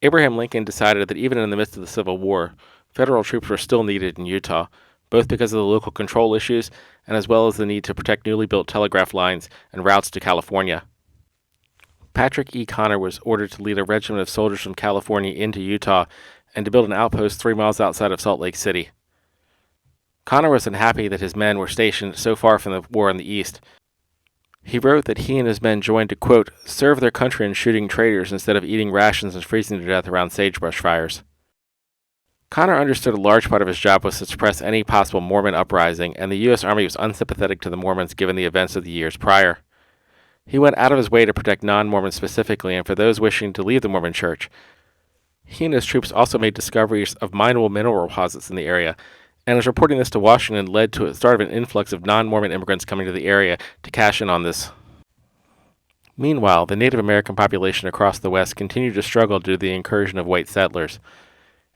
Abraham Lincoln decided that even in the midst of the Civil War, federal troops were still needed in Utah, both because of the local control issues and as well as the need to protect newly built telegraph lines and routes to California. Patrick E. Connor was ordered to lead a regiment of soldiers from California into Utah and to build an outpost 3 miles outside of Salt Lake City. Connor was unhappy that his men were stationed so far from the war in the east. He wrote that he and his men joined to, quote, serve their country in shooting traitors instead of eating rations and freezing to death around sagebrush fires. Connor understood a large part of his job was to suppress any possible Mormon uprising, and the U.S. Army was unsympathetic to the Mormons given the events of the years prior. He went out of his way to protect non-Mormons specifically and for those wishing to leave the Mormon Church. He and his troops also made discoveries of mineable mineral deposits in the area, and his reporting this to Washington led to the start of an influx of non-Mormon immigrants coming to the area to cash in on this. Meanwhile, the Native American population across the West continued to struggle due to the incursion of white settlers.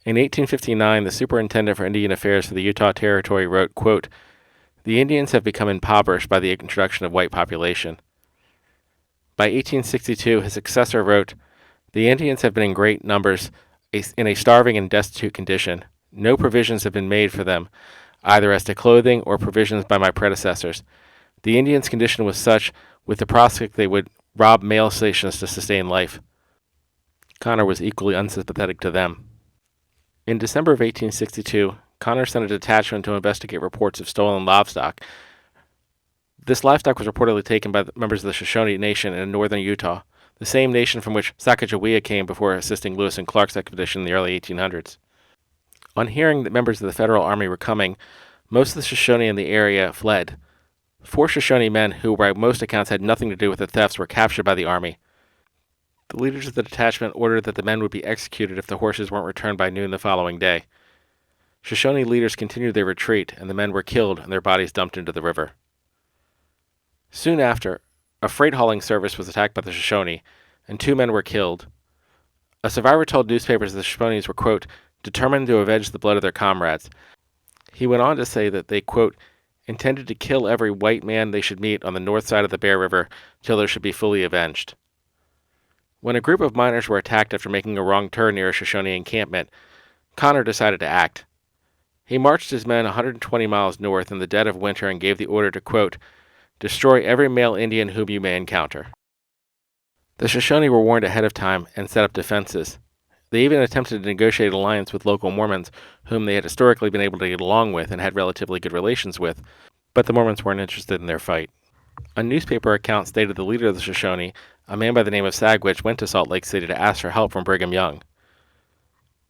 In 1859, the Superintendent for Indian Affairs for the Utah Territory wrote, quote, the Indians have become impoverished by the introduction of white population. By 1862, his successor wrote, the Indians have been in great numbers in a starving and destitute condition. No provisions have been made for them, either as to clothing or provisions by my predecessors. The Indians' condition was such, with the prospect they would rob mail stations to sustain life. Connor was equally unsympathetic to them. In December of 1862, Connor sent a detachment to investigate reports of stolen livestock. This livestock was reportedly taken by members of the Shoshone Nation in northern Utah, the same nation from which Sacagawea came before assisting Lewis and Clark's expedition in the early 1800s. On hearing that members of the Federal Army were coming, most of the Shoshone in the area fled. 4 Shoshone men, who by most accounts had nothing to do with the thefts, were captured by the army. The leaders of the detachment ordered that the men would be executed if the horses weren't returned by noon the following day. Shoshone leaders continued their retreat, and the men were killed and their bodies dumped into the river. Soon after, a freight hauling service was attacked by the Shoshone, and 2 men were killed. A survivor told newspapers the Shoshones were, quote, determined to avenge the blood of their comrades. He went on to say that they, quote, intended to kill every white man they should meet on the north side of the Bear River till they should be fully avenged. When a group of miners were attacked after making a wrong turn near a Shoshone encampment, Connor decided to act. He marched his men 120 miles north in the dead of winter and gave the order to, quote, destroy every male Indian whom you may encounter. The Shoshone were warned ahead of time and set up defenses. They even attempted to negotiate an alliance with local Mormons, whom they had historically been able to get along with and had relatively good relations with, but the Mormons weren't interested in their fight. A newspaper account stated the leader of the Shoshone, a man by the name of Sagwitch, went to Salt Lake City to ask for help from Brigham Young.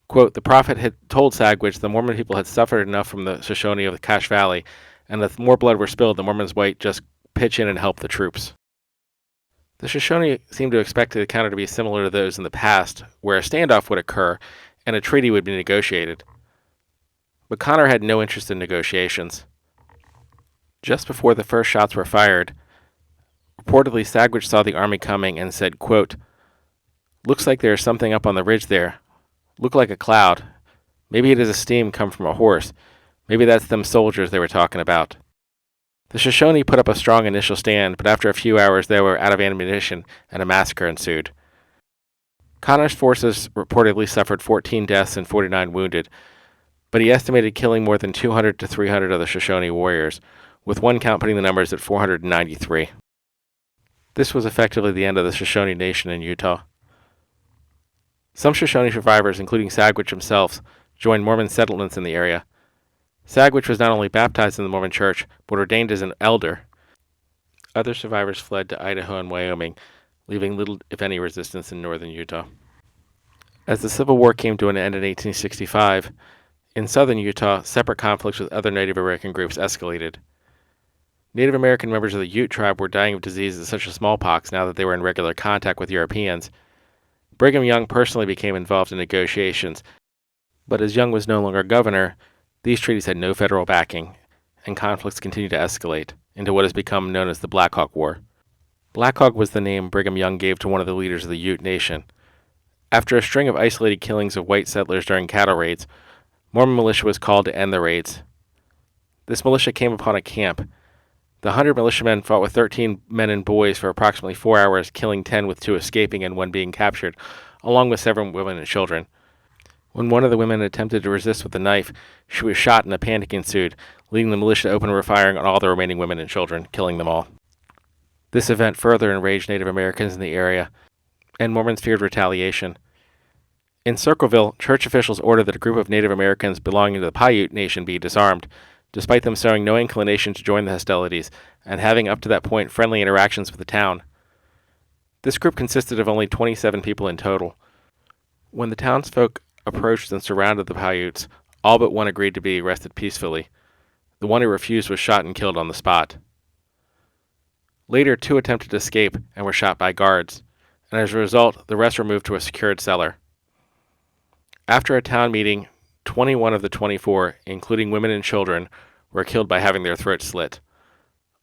Quote, the prophet had told Sagwitch the Mormon people had suffered enough from the Shoshone of the Cache Valley, and if more blood were spilled, the Mormons might just pitch in and help the troops. The Shoshone seemed to expect the encounter to be similar to those in the past, where a standoff would occur and a treaty would be negotiated. But Connor had no interest in negotiations. Just before the first shots were fired, reportedly Sagwitch saw the army coming and said, quote, looks like there is something up on the ridge there. Look like a cloud. Maybe it is a steam come from a horse. Maybe that's them soldiers they were talking about. The Shoshone put up a strong initial stand, but after a few hours they were out of ammunition and a massacre ensued. Connor's forces reportedly suffered 14 deaths and 49 wounded, but he estimated killing more than 200 to 300 of the Shoshone warriors, with one count putting the numbers at 493. This was effectively the end of the Shoshone Nation in Utah. Some Shoshone survivors, including Sagwitch himself, joined Mormon settlements in the area. Sagwitch was not only baptized in the Mormon Church, but ordained as an elder. Other survivors fled to Idaho and Wyoming, leaving little, if any, resistance in northern Utah. As the Civil War came to an end in 1865, in southern Utah, separate conflicts with other Native American groups escalated. Native American members of the Ute tribe were dying of diseases such as smallpox now that they were in regular contact with Europeans. Brigham Young personally became involved in negotiations, but as Young was no longer governor, these treaties had no federal backing, and conflicts continued to escalate into what has become known as the Black Hawk War. Black Hawk was the name Brigham Young gave to one of the leaders of the Ute Nation. After a string of isolated killings of white settlers during cattle raids, Mormon militia was called to end the raids. This militia came upon a camp. The 100 militiamen fought with 13 men and boys for approximately 4 hours, killing 10 with 2 escaping and 1 being captured, along with several women and children. When one of the women attempted to resist with a knife, she was shot and a panic ensued, leading the militia to open firing on all the remaining women and children, killing them all. This event further enraged Native Americans in the area, and Mormons feared retaliation. In Circleville, church officials ordered that a group of Native Americans belonging to the Paiute Nation be disarmed, despite them showing no inclination to join the hostilities and having up to that point friendly interactions with the town. This group consisted of only 27 people in total. When the townsfolk approached and surrounded the Paiutes, all but one agreed to be arrested peacefully. The one who refused was shot and killed on the spot. Later, 2 attempted to escape and were shot by guards, and as a result, the rest were moved to a secured cellar. After a town meeting, 21 of the 24, including women and children, were killed by having their throats slit.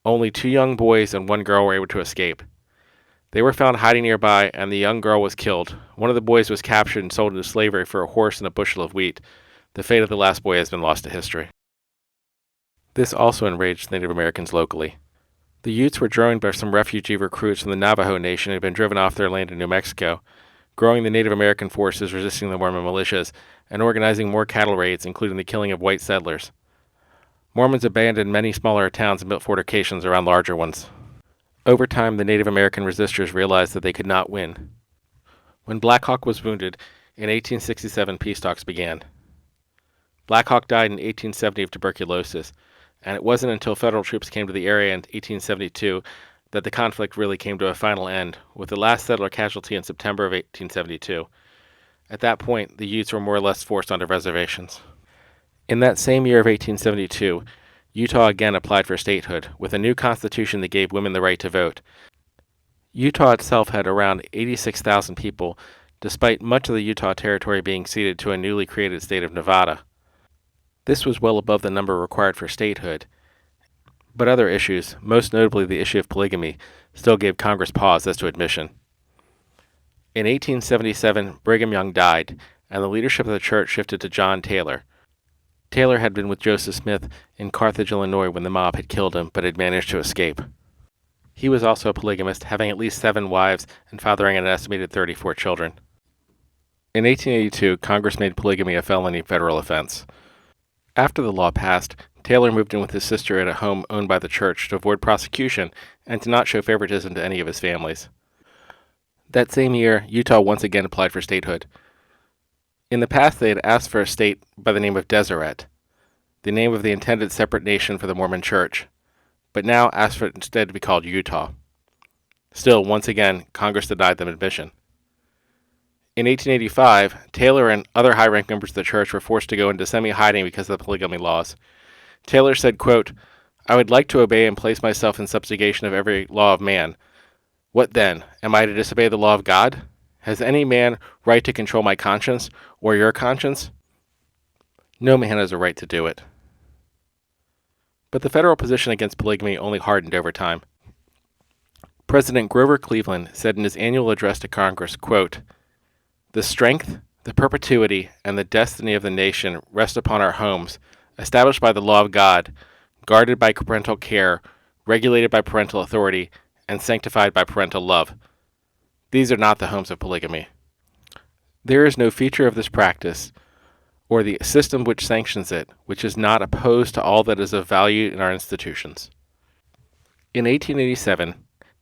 Only 2 young boys and 1 girl were able to escape. They were found hiding nearby, and the young girl was killed. One of the boys was captured and sold into slavery for a horse and a bushel of wheat. The fate of the last boy has been lost to history. This also enraged Native Americans locally. The Utes were joined by some refugee recruits from the Navajo Nation who had been driven off their land in New Mexico, growing the Native American forces resisting the Mormon militias, and organizing more cattle raids, including the killing of white settlers. Mormons abandoned many smaller towns and built fortifications around larger ones. Over time, the Native American resistors realized that they could not win. When Black Hawk was wounded, in 1867 peace talks began. Black Hawk died in 1870 of tuberculosis, and it wasn't until federal troops came to the area in 1872 that the conflict really came to a final end, with the last settler casualty in September of 1872. At that point, the Utes were more or less forced onto reservations. In that same year of 1872, Utah again applied for statehood, with a new constitution that gave women the right to vote. Utah itself had around 86,000 people, despite much of the Utah territory being ceded to a newly created state of Nevada. This was well above the number required for statehood, but other issues, most notably the issue of polygamy, still gave Congress pause as to admission. In 1877, Brigham Young died, and the leadership of the church shifted to John Taylor. Taylor had been with Joseph Smith in Carthage, Illinois when the mob had killed him, but had managed to escape. He was also a polygamist, having at least 7 wives and fathering an estimated 34 children. In 1882, Congress made polygamy a felony federal offense. After the law passed, Taylor moved in with his sister at a home owned by the church to avoid prosecution and to not show favoritism to any of his families. That same year, Utah once again applied for statehood. In the past, they had asked for a state by the name of Deseret, the name of the intended separate nation for the Mormon Church, but now asked for it instead to be called Utah. Still, once again, Congress denied them admission. In 1885, Taylor and other high-ranking members of the church were forced to go into semi-hiding because of the polygamy laws. Taylor said, quote, "I would like to obey and place myself in subjugation of every law of man. What then? Am I to disobey the law of God? Has any man right to control my conscience or your conscience? No man has a right to do it." But the federal position against polygamy only hardened over time. President Grover Cleveland said in his annual address to Congress, quote, "The strength, the perpetuity, and the destiny of the nation rest upon our homes, established by the law of God, guarded by parental care, regulated by parental authority, and sanctified by parental love. These are not the homes of polygamy. There is no feature of this practice, or the system which sanctions it, which is not opposed to all that is of value in our institutions." In 1887,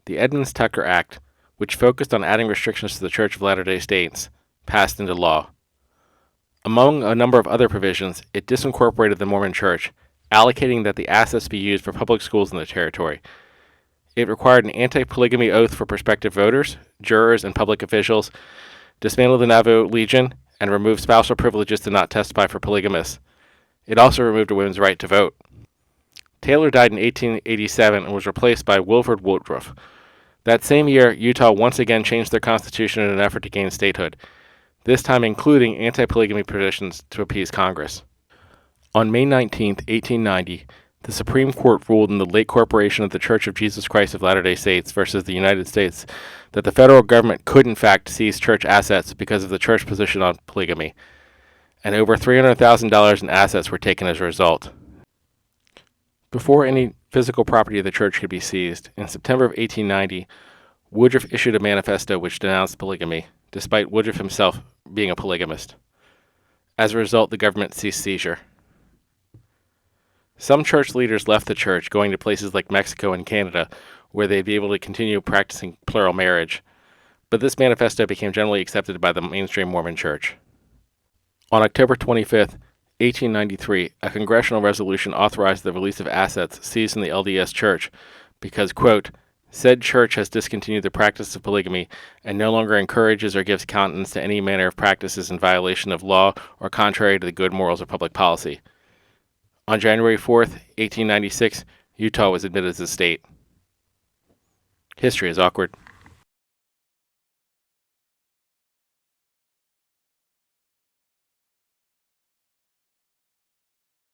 the Edmunds-Tucker Act, which focused on adding restrictions to the Church of Latter-day Saints, passed into law. Among a number of other provisions, it disincorporated the Mormon Church, allocating that the assets be used for public schools in the territory. It required an anti-polygamy oath for prospective voters, jurors, and public officials, dismantled the Nauvoo Legion, and removed spousal privileges to not testify for polygamists. It also removed a women's right to vote. Taylor died in 1887 and was replaced by Wilford Woodruff. That same year, Utah once again changed their constitution in an effort to gain statehood, this time including anti-polygamy provisions to appease Congress. On May 19, 1890, the Supreme Court ruled in the late corporation of the Church of Jesus Christ of Latter-day Saints versus the United States that the federal government could in fact seize church assets because of the church position on polygamy, and over $300,000 in assets were taken as a result. Before any physical property of the church could be seized, in September of 1890, Woodruff issued a manifesto which denounced polygamy, despite Woodruff himself being a polygamist. As a result, the government ceased seizure. Some church leaders left the church, going to places like Mexico and Canada, where they'd be able to continue practicing plural marriage, but this manifesto became generally accepted by the mainstream Mormon Church. On October 25, 1893, a congressional resolution authorized the release of assets seized in the LDS Church because, quote, "Said church has discontinued the practice of polygamy and no longer encourages or gives countenance to any manner of practices in violation of law or contrary to the good morals of public policy." On January 4th, 1896, Utah was admitted as a state. History is awkward.